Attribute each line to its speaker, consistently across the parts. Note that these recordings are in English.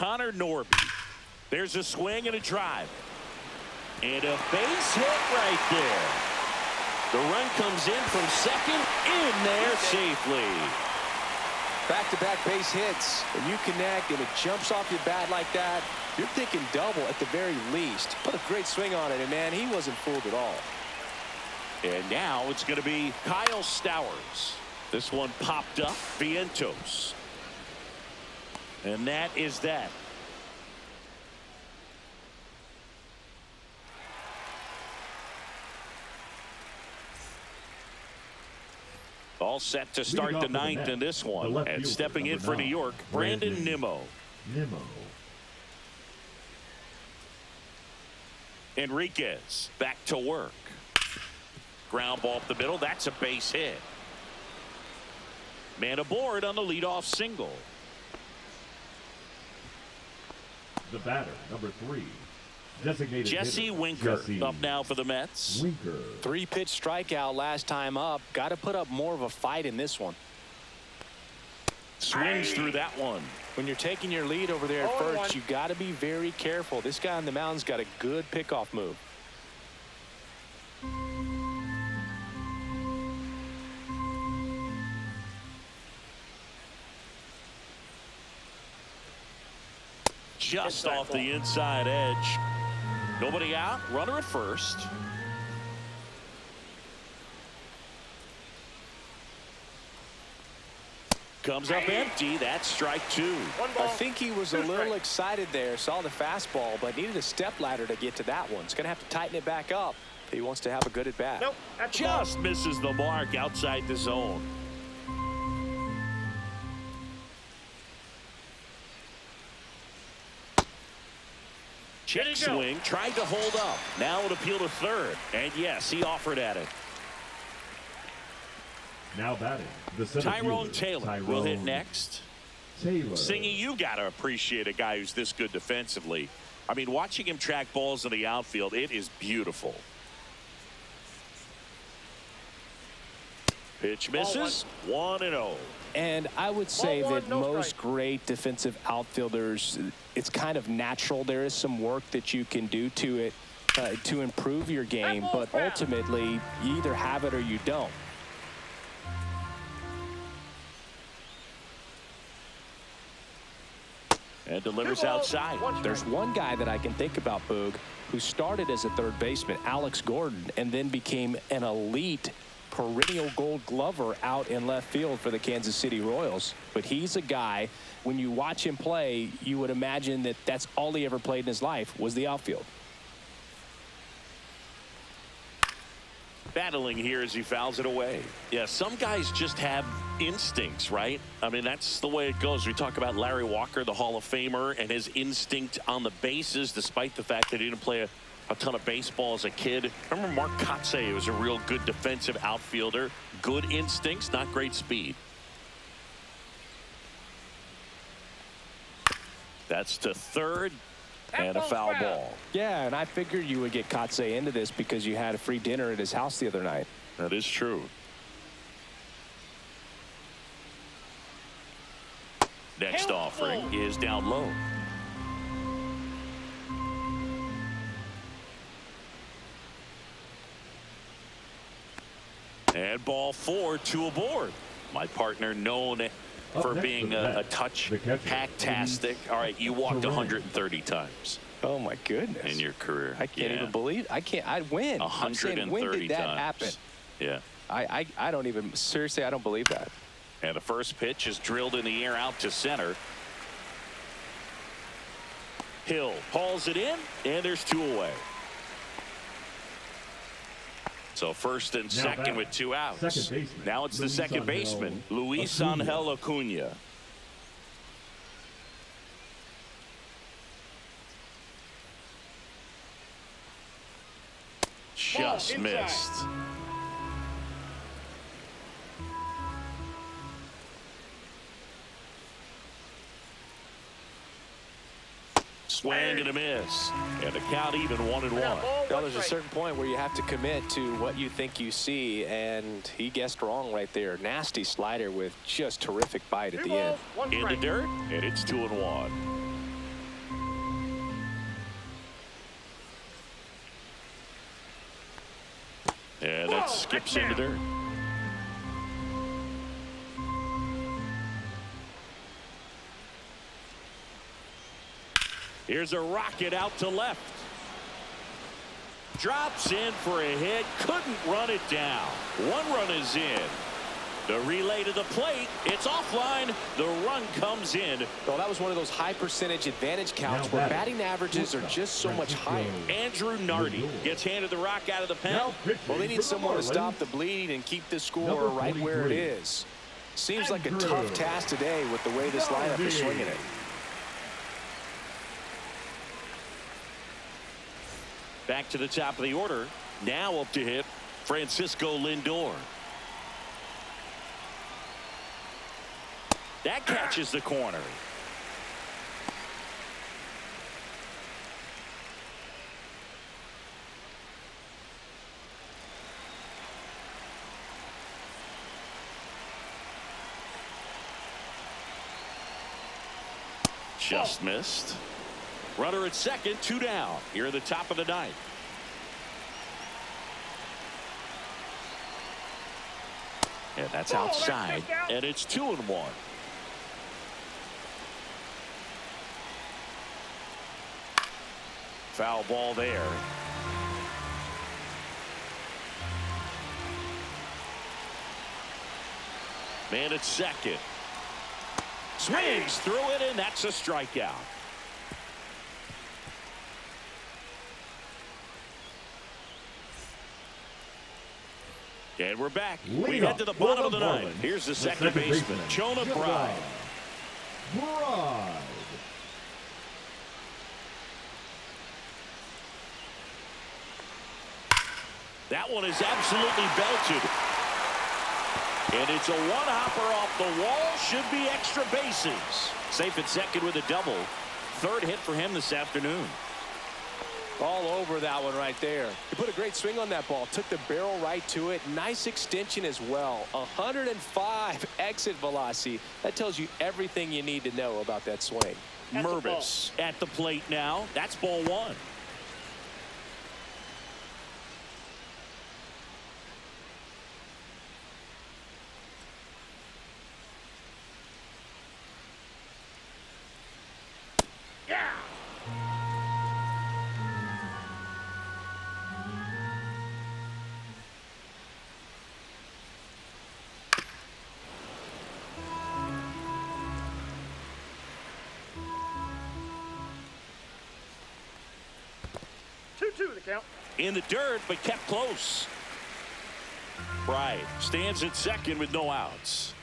Speaker 1: Connor Norby. There's a swing and a drive. And a base hit right there. The run comes in from second, in there safely.
Speaker 2: Back-to-back base hits. When you connect and it jumps off your bat like that, you're thinking double at the very least. Put a great swing on it, and man, he wasn't fooled at all.
Speaker 1: And now it's going to be Kyle Stowers. This one popped up. Vientos. And that is that. All set to start the ninth in this one. And stepping in for New York, Brandon Nimmo. Enriquez back to work. Ground ball up the middle. That's a base hit. Man aboard on the leadoff single.
Speaker 3: The batter, number 3. Designated
Speaker 1: Jesse Winker up now for the Mets.
Speaker 2: 3-pitch strikeout last time up. Got to put up more of a fight in this one.
Speaker 1: Swings through that one.
Speaker 2: When you're taking your lead over there at first, you got to be very careful. This guy on the mound's got a good pickoff move.
Speaker 1: Just off the inside edge. Nobody out. Runner at first. Comes up empty. That's strike 2.
Speaker 2: I think he was a little excited there. Saw the fastball, but needed a step ladder to get to that one. He's going to have to tighten it back up if he wants to have a good at bat.
Speaker 4: Nope,
Speaker 1: just misses the mark outside the zone. Check swing, tried to hold up. Now it appeal to third. And yes, he offered at it.
Speaker 3: Now batting, the
Speaker 1: Tyrone Taylor will hit next. Singy, you got to appreciate a guy who's this good defensively. I mean, watching him track balls in the outfield, it is beautiful. Pitch misses. 1-0.
Speaker 2: And I would say that most great defensive outfielders, it's kind of natural. There is some work that you can do to it to improve your game, but ultimately you either have it or you don't.
Speaker 1: And delivers outside.
Speaker 2: There's one guy that I can think about, Boog, who started as a third baseman, Alex Gordon, and then became an elite perennial gold glover out in left field for the Kansas City Royals. But he's a guy, when you watch him play, you would imagine that that's all he ever played in his life was the outfield.
Speaker 1: Battling here as he fouls it away. Yeah, some guys just have instincts, right? I mean, that's the way it goes. We talk about Larry Walker, the Hall of Famer, and his instinct on the bases, despite the fact that he didn't play a ton of baseball as a kid. Remember Mark Kotsay was a real good defensive outfielder. Good instincts, not great speed. That's to third. And a foul ball.
Speaker 2: Yeah, and I figured you would get Kotsay into this because you had a free dinner at his house the other night.
Speaker 1: That is true. Next offering is down low. And ball 4, 2 aboard. My partner known for being a touch packtastic. All right, you walked 130 times.
Speaker 2: Oh my goodness!
Speaker 1: In your career,
Speaker 2: I can't even believe. I win.
Speaker 1: 130
Speaker 2: when did that
Speaker 1: times.
Speaker 2: happen?
Speaker 1: Yeah.
Speaker 2: I don't even seriously. I don't believe that.
Speaker 1: And the first pitch is drilled in the air out to center. Hill hauls it in, and there's 2 away. So first and second with 2 outs. Now it's the second baseman, Luis Angel Acuna. Just missed. Swing and a miss. And the count even 1-1.
Speaker 2: Now there's a certain point where you have to commit to what you think you see, and he guessed wrong right there. Nasty slider with just terrific bite at the end.
Speaker 1: In the dirt, and it's 2-1. skips into dirt. Here's a rocket out to left. Drops in for a hit. Couldn't run it down. One run is in. The relay to the plate. It's offline. The run comes in.
Speaker 2: Well, that was one of those high percentage advantage counts where batting averages are just so much higher.
Speaker 1: Andrew Nardi gets handed the rock out of the pen.
Speaker 2: Well, they need someone to stop the bleed and keep the score right where it is. Seems like a tough task today with the way this lineup is swinging it.
Speaker 1: Back to the top of the order. Now up to hit Francisco Lindor. That catches the corner. Just missed. Runner at second, 2 down. Here at the top of the ninth. And that's outside. And it's 2-1. Foul ball there. Man at second. Swings through it, and that's a strikeout. And we're back. We head to the bottom of the ninth. Here's the second baseman, Jonah Bride. That one is absolutely belted. And it's a one-hopper off the wall. Should be extra bases. Safe at second with a double. Third hit for him this afternoon.
Speaker 2: All over that one right there. He put a great swing on that ball. Took the barrel right to it. Nice extension as well. 105 exit velocity. That tells you everything you need to know about that swing.
Speaker 1: Mervis at the plate now. That's ball one. In the dirt, but kept close. Bride stands at second with no outs.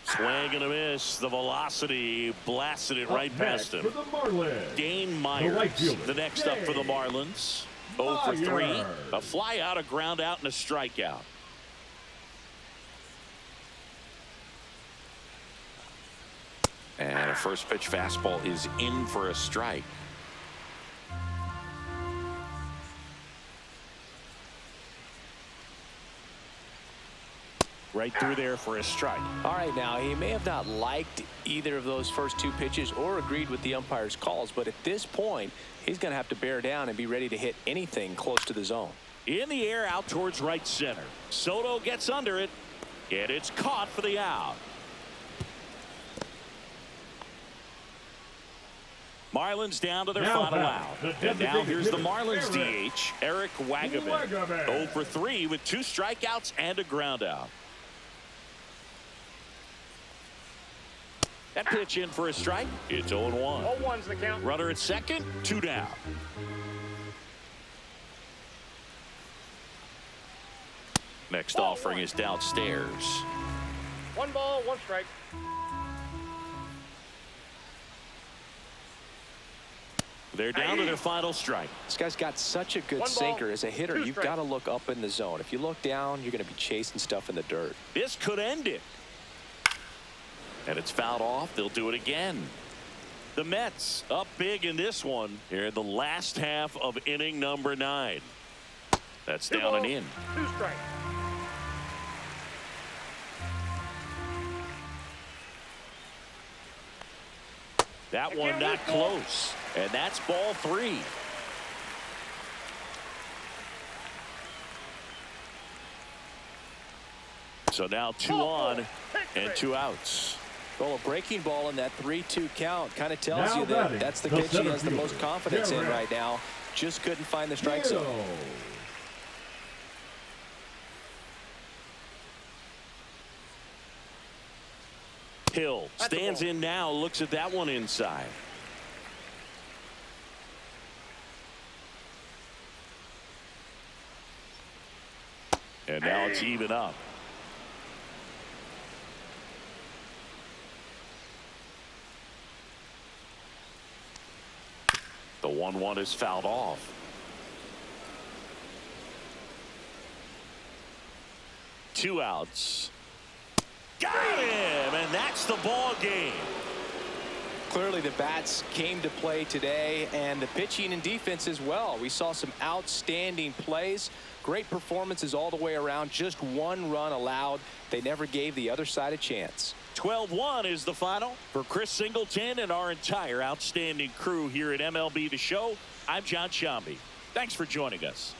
Speaker 1: Swing and a miss. The velocity blasted it right past him. Dane Myers, the next up for the Marlins. 0 for 3. A fly out, a ground out, and a strikeout. And a first pitch fastball is in for a strike. Right through there for a strike.
Speaker 2: All right, now he may have not liked either of those first two pitches or agreed with the umpire's calls, but at this point, he's going to have to bear down and be ready to hit anything close to the zone.
Speaker 1: In the air out towards right center. Soto gets under it, and it's caught for the out. Marlins down to their final out. And now here's the Marlins DH, Eric Wagaman. 0 for 3 with 2 strikeouts and a ground out. That pitch in for a strike. It's 0-1.
Speaker 4: 0-1's the count.
Speaker 1: Runner at second, 2 down. Next offering is downstairs.
Speaker 4: 1 ball, 1 strike.
Speaker 1: They're down to their final strike.
Speaker 2: This guy's got such a good sinker. As a hitter, you've got to look up in the zone. If you look down, you're going to be chasing stuff in the dirt.
Speaker 1: This could end it. And it's fouled off. They'll do it again. The Mets up big in this one here in the last half of inning number 9. That's down and in.
Speaker 4: 2 strikes.
Speaker 1: That one not close. And that's ball 3. So now 2 on and 2 outs.
Speaker 2: Well, a breaking ball in that 3-2 count kind of tells
Speaker 3: Now
Speaker 2: you that
Speaker 3: batting,
Speaker 2: that's the
Speaker 3: the
Speaker 2: pitch he
Speaker 3: center
Speaker 2: has the most
Speaker 3: fielder,
Speaker 2: confidence in
Speaker 3: Garrett.
Speaker 2: right now. Just couldn't find the strike zone.
Speaker 1: Hill stands in now, looks at that one inside. And now it's even up. The 1-1 is fouled off. 2 outs. Got him, and that's the ball game.
Speaker 2: Clearly the bats came to play today, and the pitching and defense as well. We saw some outstanding plays, great performances all the way around. Just 1 run allowed. They never gave the other side a chance.
Speaker 1: 12-1 is the final. For Chris Singleton and our entire outstanding crew here at MLB The Show, I'm John Shambi. Thanks for joining us.